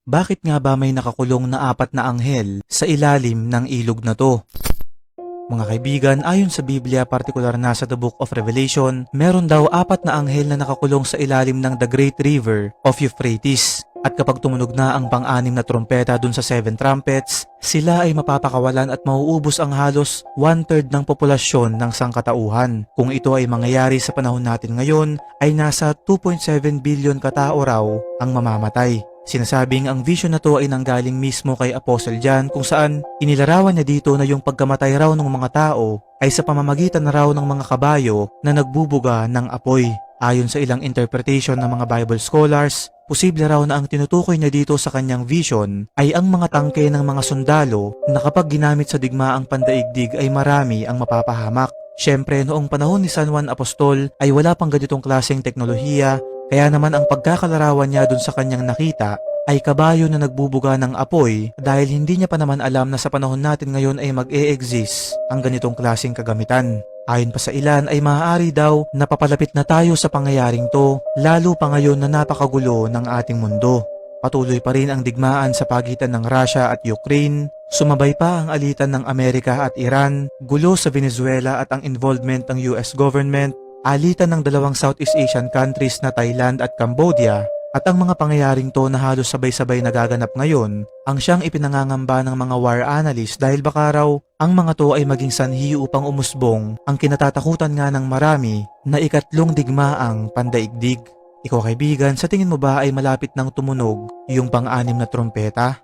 Bakit nga ba may nakakulong na 4 na anghel sa ilalim ng ilog na to? Mga kaibigan, ayon sa Biblia, partikular na sa The Book of Revelation, meron daw 4 na anghel na nakakulong sa ilalim ng The Great River of Euphrates. At kapag tumunog na ang pang-anim na trompeta dun sa 7 trumpets, sila ay mapapakawalan at mauubos ang halos 1/3 ng populasyon ng sangkatauhan. Kung ito ay mangyayari sa panahon natin ngayon, ay nasa 2.7 billion katao raw ang mamamatay. Sinasabing ang vision na to ay nanggaling mismo kay Apostle John, kung saan inilarawan niya dito na yung pagkamatay raw ng mga tao ay sa pamamagitan na raw ng mga kabayo na nagbubuga ng apoy. Ayon sa ilang interpretation ng mga Bible scholars, posible raw na ang tinutukoy niya dito sa kanyang vision ay ang mga tangke ng mga sundalo na kapag ginamit sa digmaang pandaigdig ay marami ang mapapahamak. Siyempre, noong panahon ni San Juan Apostol ay wala pang ganitong klaseng teknolohiya. Kaya naman ang pagkakalarawan niya dun sa kanyang nakita ay kabayo na nagbubuga ng apoy dahil hindi niya pa naman alam na sa panahon natin ngayon ay mag-e-exist ang ganitong klaseng kagamitan. Ayon pa sa ilan ay maaari daw na papalapit na tayo sa pangyayaring to, lalo pa ngayon na napakagulo ng ating mundo. Patuloy pa rin ang digmaan sa pagitan ng Russia at Ukraine, sumabay pa ang alitan ng Amerika at Iran, gulo sa Venezuela at ang involvement ng US government, alitan ng dalawang Southeast Asian countries na Thailand at Cambodia, at ang mga pangyayaring to na halos sabay-sabay nagaganap ngayon ang siyang ipinangangamba ng mga war analysts dahil baka raw ang mga to ay maging sanhi upang umusbong ang kinatatakutan nga ng marami na ikatlong digmaang pandaigdig. Ikaw kaibigan, sa tingin mo ba ay malapit nang tumunog yung pang-anim na trompeta?